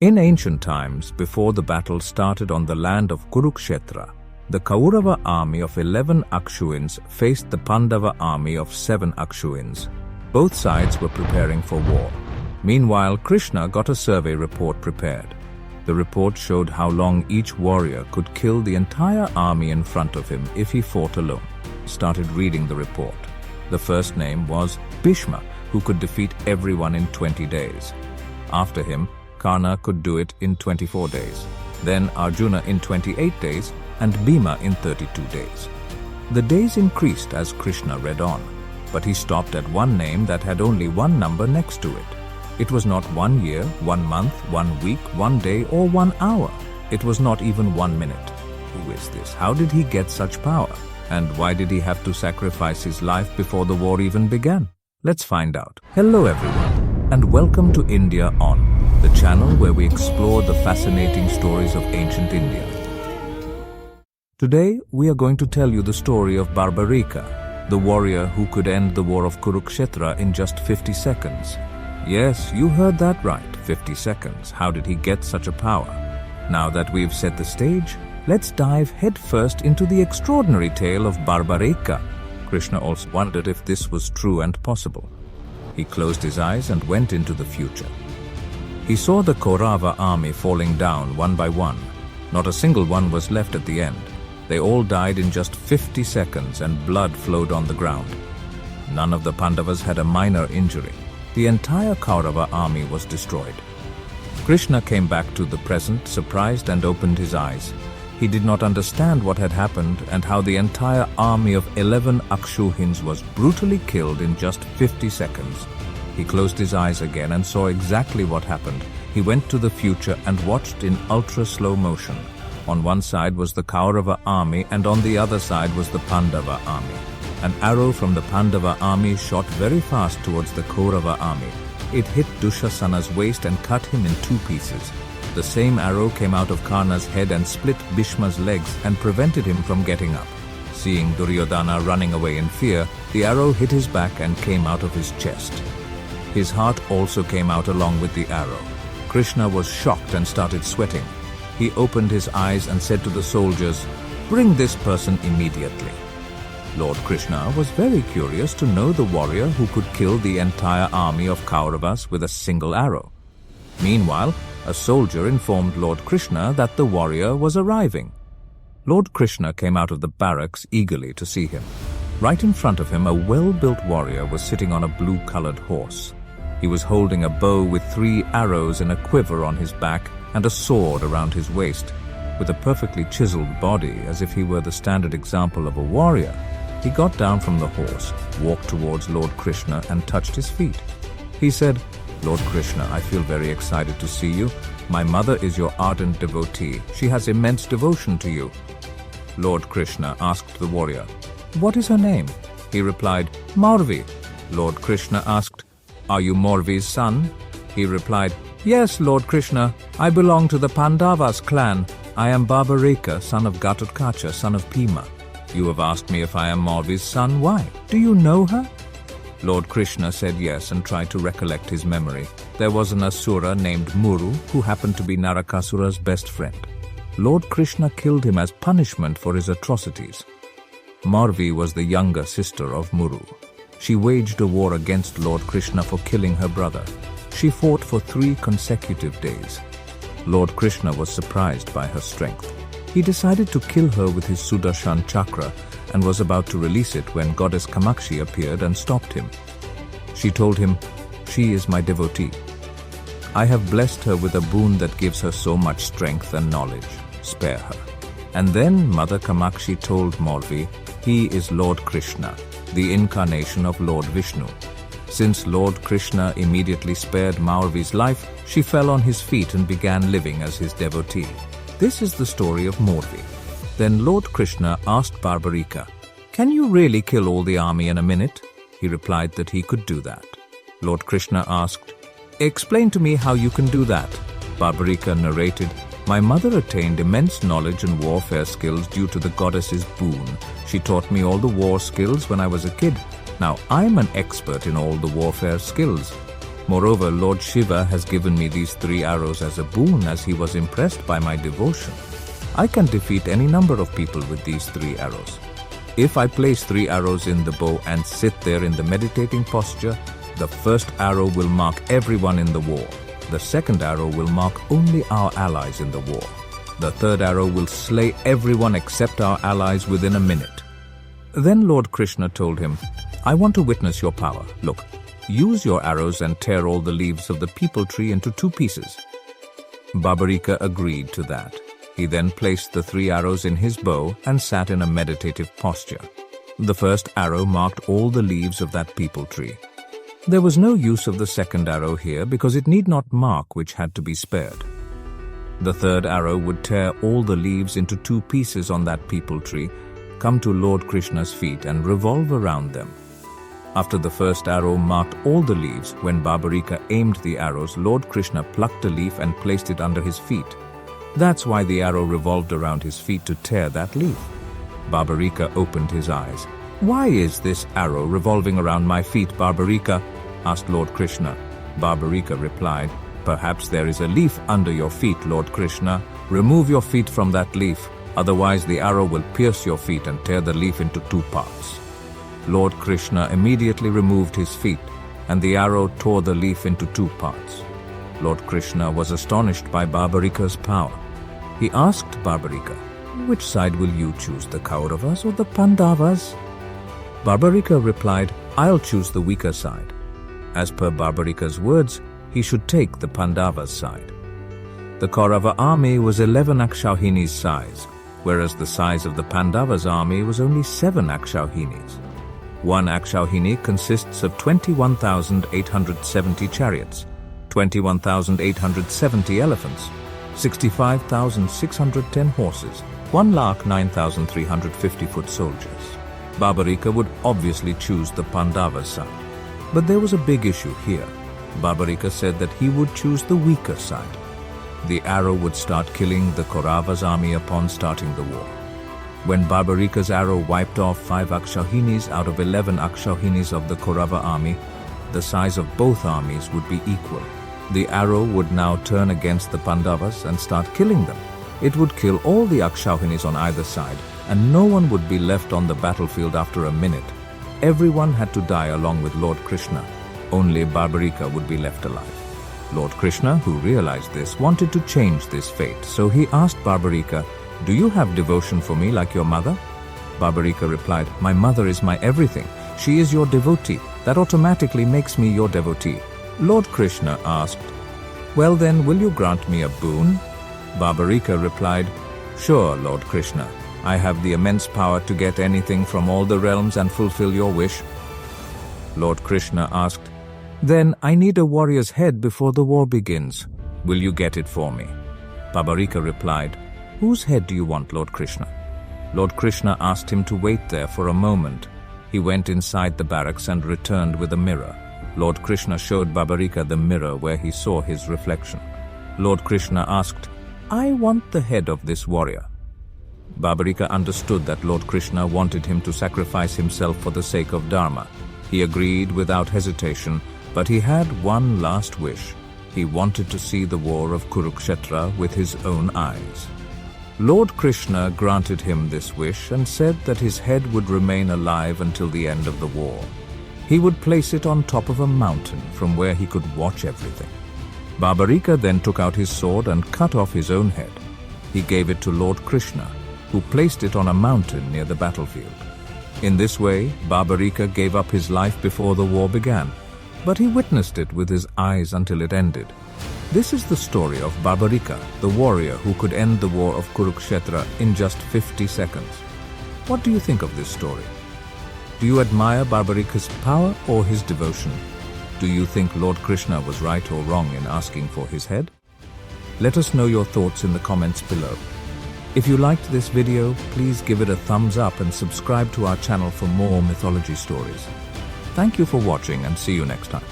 In ancient times, before the battle started on the land of Kurukshetra, the Kaurava army of 11 Akshuyins faced the Pandava army of 7 Akshuyins. Both sides were preparing for war. Meanwhile, Krishna got a survey report prepared. The report showed how long each warrior could kill the entire army in front of him if he fought alone. Started reading the report. The first name was Bhishma, who could defeat everyone in 20 days. After him, Karna could do it in 24 days. Then Arjuna in 28 days and Bhima in 32 days. The days increased as Krishna read on, but he stopped at one name that had only one number next to it. It was not 1 year, 1 month, 1 week, 1 day, or 1 hour. It was not even 1 minute. Who is this? How did he get such power? And why did he have to sacrifice his life before the war even began? Let's find out. Hello everyone, and welcome to India On, the channel where we explore the fascinating stories of ancient India. Today, we are going to tell you the story of Barbarika, the warrior who could end the war of Kurukshetra in just 50 seconds. Yes, you heard that right, 50 seconds. How did he get such a power? Now that we've set the stage, let's dive headfirst into the extraordinary tale of Barbarika. Krishna also wondered if this was true and possible. He closed his eyes and went into the future. He saw the Kaurava army falling down one by one. Not a single one was left at the end. They all died in just 50 seconds and blood flowed on the ground. None of the Pandavas had a minor injury. The entire Kaurava army was destroyed. Krishna came back to the present, surprised, and opened his eyes. He did not understand what had happened and how the entire army of 11 Akshuyins was brutally killed in just 50 seconds. He closed his eyes again and saw exactly what happened. He went to the future and watched in ultra-slow motion. On one side was the Kaurava army and on the other side was the Pandava army. An arrow from the Pandava army shot very fast towards the Kaurava army. It hit Dushasana's waist and cut him in 2 pieces. The same arrow came out of Karna's head and split Bhishma's legs and prevented him from getting up. Seeing Duryodhana running away in fear, the arrow hit his back and came out of his chest. His heart also came out along with the arrow. Krishna was shocked and started sweating. He opened his eyes and said to the soldiers, "Bring this person immediately." Lord Krishna was very curious to know the warrior who could kill the entire army of Kauravas with a single arrow. Meanwhile, a soldier informed Lord Krishna that the warrior was arriving. Lord Krishna came out of the barracks eagerly to see him. Right in front of him, a well-built warrior was sitting on a blue-colored horse. He was holding a bow with 3 arrows in a quiver on his back and a sword around his waist. With a perfectly chiseled body, as if he were the standard example of a warrior, he got down from the horse, walked towards Lord Krishna and touched his feet. He said, "Lord Krishna, I feel very excited to see you. My mother is your ardent devotee. She has immense devotion to you." Lord Krishna asked the warrior, "What is her name?" He replied, "Maurvi." Lord Krishna asked, "Are you Maurvi's son?" He replied, "Yes, Lord Krishna. I belong to the Pandavas clan. I am Barbarika, son of Ghatotkacha, son of Bhima. You have asked me if I am Maurvi's son. Why? Do you know her?" Lord Krishna said yes and tried to recollect his memory. There was an asura named Muru who happened to be Narakasura's best friend. Lord Krishna killed him as punishment for his atrocities. Maurvi was the younger sister of Muru. She waged a war against Lord Krishna for killing her brother. She fought for 3 consecutive days. Lord Krishna was surprised by her strength. He decided to kill her with his Sudarshan chakra and was about to release it when goddess Kamakshi appeared and stopped him. She told him, "She is my devotee. I have blessed her with a boon that gives her so much strength and knowledge. Spare her." And then Mother Kamakshi told Maurvi, "He is Lord Krishna, the incarnation of Lord Vishnu." Since Lord Krishna immediately spared Maurvi's life, she fell on his feet and began living as his devotee. This is the story of Maurvi. Then Lord Krishna asked Barbarika, "Can you really kill all the army in a minute?" He replied that he could do that. Lord Krishna asked, "Explain to me how you can do that." Barbarika narrated, "My mother attained immense knowledge and warfare skills due to the goddess's boon. She taught me all the war skills when I was a kid. Now I'm an expert in all the warfare skills." Moreover, Lord Shiva has given me these 3 arrows as a boon, as he was impressed by my devotion. I can defeat any number of people with these 3 arrows. If I place 3 arrows in the bow and sit there in the meditating posture, the first arrow will mark everyone in the war. The second arrow will mark only our allies in the war. The third arrow will slay everyone except our allies within a minute. Then Lord Krishna told him, I want to witness your power. Look, use your arrows and tear all the leaves of the peepal tree into 2 pieces. Barbarika agreed to that. He then placed the 3 arrows in his bow and sat in a meditative posture. The first arrow marked all the leaves of that peepal tree. There was no use of the second arrow here because it need not mark, which had to be spared. The third arrow would tear all the leaves into 2 pieces on that peepal tree, come to Lord Krishna's feet and revolve around them. After the first arrow marked all the leaves, when Barbarika aimed the arrows, Lord Krishna plucked a leaf and placed it under his feet. That's why the arrow revolved around his feet to tear that leaf. Barbarika opened his eyes. Why is this arrow revolving around my feet, Barbarika? Asked Lord Krishna. Barbarika replied, Perhaps there is a leaf under your feet, Lord Krishna. Remove your feet from that leaf, otherwise the arrow will pierce your feet and tear the leaf into 2 parts. Lord Krishna immediately removed his feet, and the arrow tore the leaf into 2 parts. Lord Krishna was astonished by Barbarika's power. He asked Barbarika, Which side will you choose, the Kauravas or the Pandavas? Barbarika replied, I'll choose the weaker side. As per Barbarika's words, he should take the Pandavas' side. The Kaurava army was 11 Akshauhini's size, whereas the size of the Pandavas' army was only 7 Akshauhinis. 1 Akshauhini consists of 21,870 chariots, 21,870 elephants, 65,610 horses, 1,09,350 foot soldiers. Barbarika would obviously choose the Pandavas' side. But there was a big issue here. Barbarika said that he would choose the weaker side. The arrow would start killing the Kauravas' army upon starting the war. When Barbarika's arrow wiped off 5 Akshauhinis out of 11 Akshauhinis of the Kaurava army, the size of both armies would be equal. The arrow would now turn against the Pandavas and start killing them. It would kill all the Akshauhinis on either side, and no one would be left on the battlefield after a minute. Everyone had to die along with Lord Krishna. Only Barbarika would be left alive. Lord Krishna, who realized this, wanted to change this fate, so he asked Barbarika, Do you have devotion for me like your mother? Barbarika replied, My mother is my everything. She is your devotee. That automatically makes me your devotee. Lord Krishna asked, Well then, will you grant me a boon? Barbarika replied, Sure, Lord Krishna. I have the immense power to get anything from all the realms and fulfill your wish. Lord Krishna asked, Then I need a warrior's head before the war begins. Will you get it for me? Barbarika replied, Whose head do you want, Lord Krishna? Lord Krishna asked him to wait there for a moment. He went inside the barracks and returned with a mirror. Lord Krishna showed Barbarika the mirror where he saw his reflection. Lord Krishna asked, I want the head of this warrior. Barbarika understood that Lord Krishna wanted him to sacrifice himself for the sake of Dharma. He agreed without hesitation, but he had one last wish. He wanted to see the war of Kurukshetra with his own eyes. Lord Krishna granted him this wish and said that his head would remain alive until the end of the war. He would place it on top of a mountain from where he could watch everything. Barbarika then took out his sword and cut off his own head. He gave it to Lord Krishna, who placed it on a mountain near the battlefield. In this way, Barbarika gave up his life before the war began, but he witnessed it with his eyes until it ended. This is the story of Barbarika, the warrior who could end the war of Kurukshetra in just 50 seconds. What do you think of this story? Do you admire Barbarika's power or his devotion? Do you think Lord Krishna was right or wrong in asking for his head? Let us know your thoughts in the comments below. If you liked this video, please give it a thumbs up and subscribe to our channel for more mythology stories. Thank you for watching and see you next time.